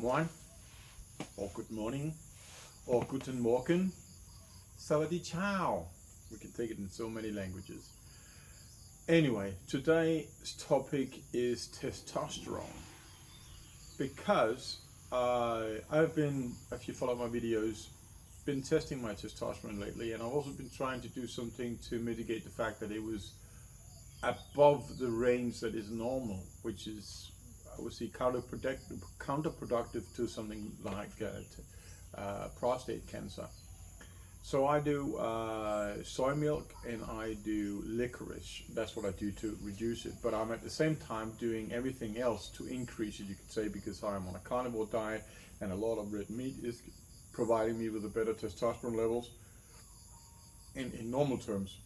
Moin, or good morning, or guten Morgen, Sawadee Chow. We can take it in so many languages. Anyway, today's topic is testosterone. Because I've been, if you follow my videos, been testing my testosterone lately, and I've also been trying to do something to mitigate the fact that it was above the range that is normal, which is, I would say, counterproductive to something like prostate cancer. So I do soy milk and I do licorice. That's what I do to reduce it. But I'm at the same time doing everything else to increase it, you could say, because I'm on a carnivore diet and a lot of red meat is providing me with a better testosterone levels in normal terms.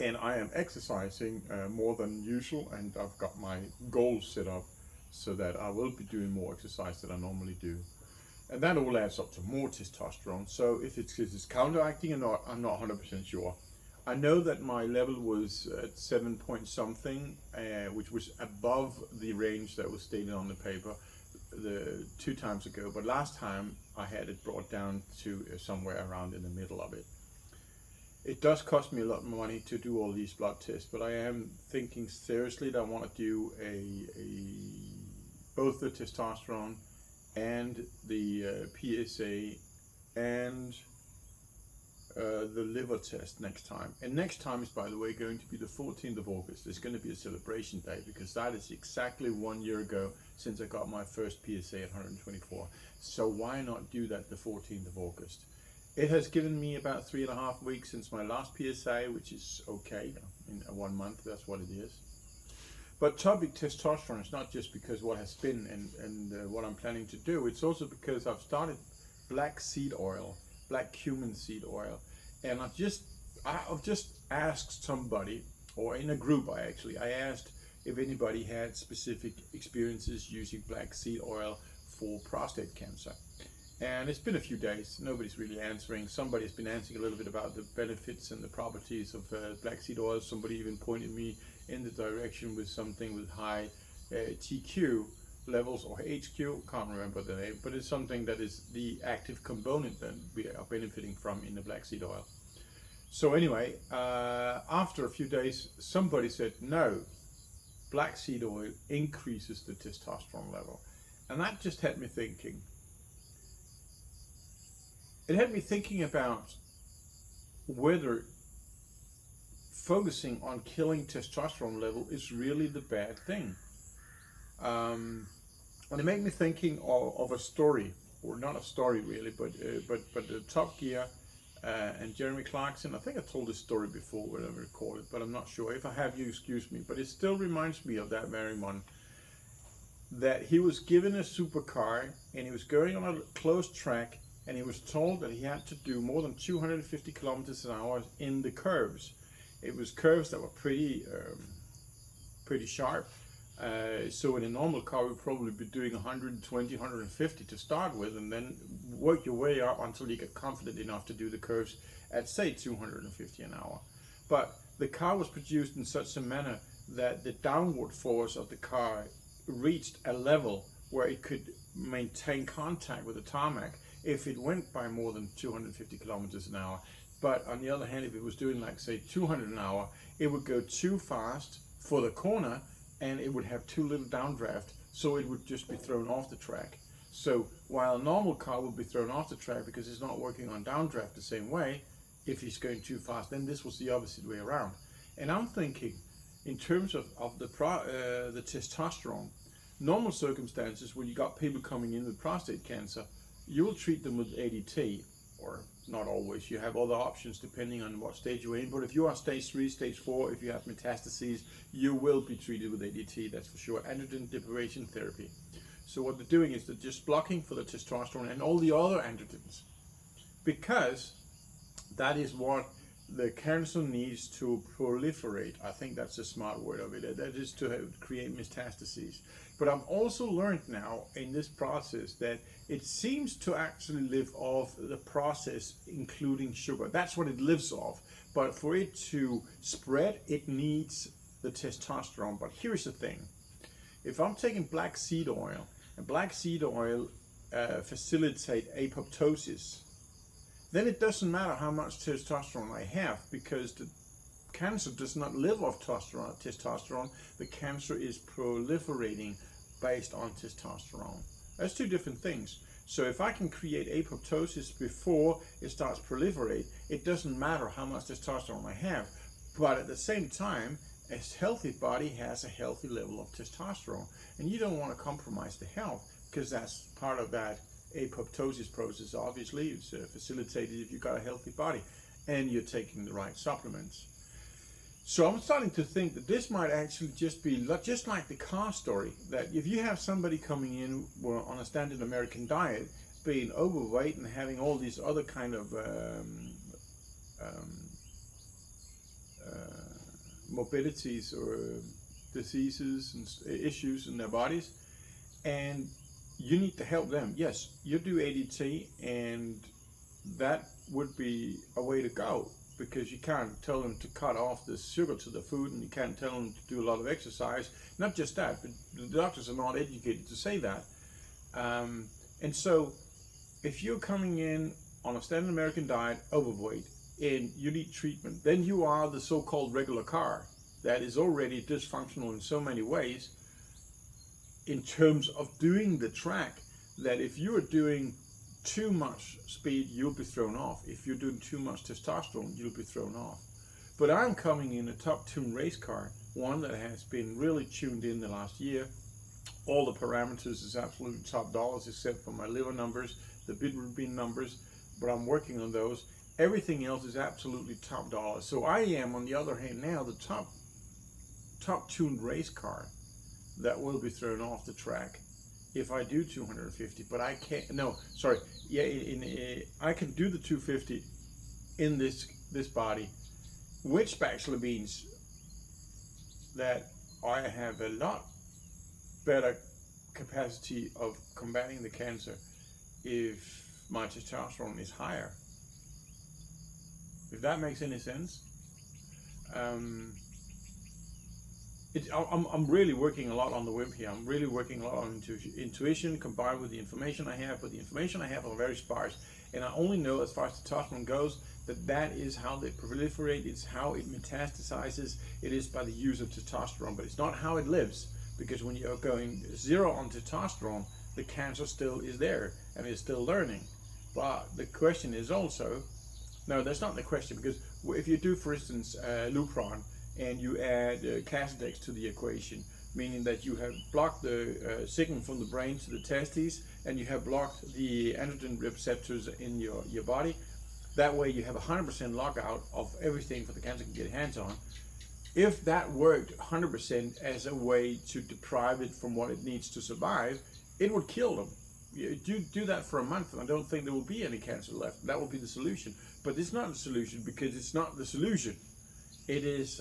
And I am exercising more than usual, and I've got my goals set up so that I will be doing more exercise than I normally do. And that all adds up to more testosterone. So if it's counteracting or not, I'm not 100% sure. I know that my level was at 7 point something, which was above the range that was stated on the paper the 2 times ago. But last time I had it brought down to somewhere around in the middle of it. It does cost me a lot of money to do all these blood tests, but I am thinking seriously that I want to do both the testosterone and the PSA and the liver test next time. And next time is, by the way, going to be the 14th of August. It's going to be a celebration day because that is exactly 1 year ago since I got my first PSA at 124. So why not do that the 14th of August? It has given me about 3.5 weeks since my last PSA, which is okay. In 1 month, that's what it is. But topic testosterone is not just because what has been and what I'm planning to do. It's also because I've started black seed oil, black cumin seed oil. And I've just asked somebody, or in a group I asked if anybody had specific experiences using black seed oil for prostate cancer. And it's been a few days, nobody's really answering. Somebody's been answering a little bit about the benefits and the properties of black seed oil. Somebody even pointed me in the direction with something with high TQ levels, or HQ, can't remember the name, but it's something that is the active component that we are benefiting from in the black seed oil. So anyway, after a few days, somebody said, no, black seed oil increases the testosterone level. And that just had me thinking. It had me thinking about whether focusing on killing testosterone level is really the bad thing. And it made me thinking of a story, or not a story really, but the Top Gear and Jeremy Clarkson. I think I told this story before when I recorded, but I'm not sure. If I have, you excuse me. But it still reminds me of that very one. That he was given a supercar and he was going on a closed track. And he was told that he had to do more than 250 kilometers an hour in the curves. It was curves that were pretty sharp. So in a normal car, we'd probably be doing 120, 150 to start with, and then work your way up until you get confident enough to do the curves at, say, 250 an hour. But the car was produced in such a manner that the downward force of the car reached a level where it could maintain contact with the tarmac if it went by more than 250 kilometers an hour. But on the other hand, if it was doing like, say, 200 an hour, it would go too fast for the corner and it would have too little downdraft, so it would just be thrown off the track. So while a normal car would be thrown off the track because it's not working on downdraft the same way, if he's going too fast, then this was the opposite way around. And I'm thinking, in terms of the testosterone, normal circumstances when you got people coming in with prostate cancer, you will treat them with ADT, or not always. You have other options depending on what stage you're in. But if you are stage 3, stage 4, if you have metastases, you will be treated with ADT, that's for sure. Androgen deprivation therapy. So what they're doing is they're just blocking for the testosterone and all the other androgens, because that is what the cancer needs to proliferate. I think that's a smart word of it. That is to create metastases. But I've also learned now in this process that it seems to actually live off the process, including sugar. That's what it lives off. But for it to spread, it needs the testosterone. But here's the thing. If I'm taking black seed oil and black seed oil facilitate apoptosis, then it doesn't matter how much testosterone I have, because the cancer does not live off testosterone. The cancer is proliferating based on testosterone. That's two different things. So if I can create apoptosis before it starts to proliferate, it doesn't matter how much testosterone I have. But at the same time, a healthy body has a healthy level of testosterone. And you don't want to compromise the health, because that's part of that apoptosis process. Obviously, it's facilitated if you've got a healthy body and you're taking the right supplements. So I'm starting to think that this might actually just be just like the car story, that if you have somebody coming in on a standard American diet, being overweight and having all these other kind of morbidities or diseases and issues in their bodies, and you need to help them. Yes, you do ADT, and that would be a way to go, because you can't tell them to cut off the sugar to the food, and you can't tell them to do a lot of exercise. Not just that, but the doctors are not educated to say that. And so if you're coming in on a standard American diet, overweight, and you need treatment, then you are the so-called regular car that is already dysfunctional in so many ways, in terms of doing the track, that if you are doing too much speed, you'll be thrown off. If you're doing too much testosterone, you'll be thrown off. But I'm coming in a top-tuned race car, one that has been really tuned in the last year. All the parameters is absolutely top dollars, except for my liver numbers, the bilirubin numbers, but I'm working on those. Everything else is absolutely top dollar. So I am, on the other hand, now the top-tuned race car that will be thrown off the track if I do 250. But I can't. No, sorry. Yeah, I can do the 250 in this body, which actually means that I have a lot better capacity of combating the cancer if my testosterone is higher. If that makes any sense. I'm really working a lot on the whim here. I'm really working a lot on intuition combined with the information I have, but the information I have are very sparse. And I only know, as far as testosterone goes, that is how they proliferate, it's how it metastasizes, it is by the use of testosterone, but it's not how it lives. Because when you're going zero on testosterone, the cancer still is there and is still learning. But the question is also, no, that's not the question, because if you do, for instance, Lupron, and you add Casodex to the equation, meaning that you have blocked the signal from the brain to the testes, and you have blocked the androgen receptors in your body. That way you have 100% lockout of everything for the cancer to get hands on. If that worked 100% as a way to deprive it from what it needs to survive, it would kill them. You do that for a month, and I don't think there will be any cancer left. That will be the solution. But it's not the solution, because it's not the solution. It is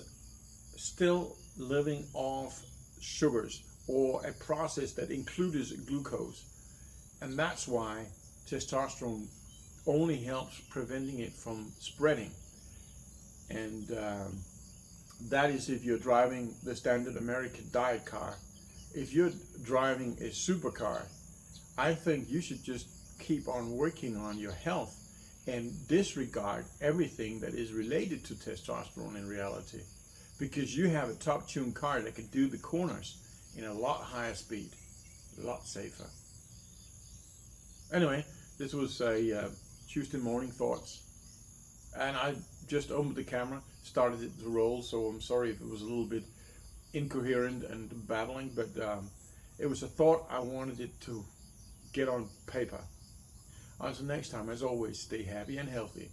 still living off sugars or a process that includes glucose. And that's why testosterone only helps preventing it from spreading. And that is if you're driving the standard American diet car. If you're driving a supercar, I think you should just keep on working on your health and disregard everything that is related to testosterone in reality. Because you have a top-tuned car that can do the corners in a lot higher speed, a lot safer. Anyway, this was a Tuesday morning thoughts. And I just opened the camera, started it to roll, so I'm sorry if it was a little bit incoherent and babbling, but it was a thought I wanted it to get on paper. Until next time, as always, stay happy and healthy.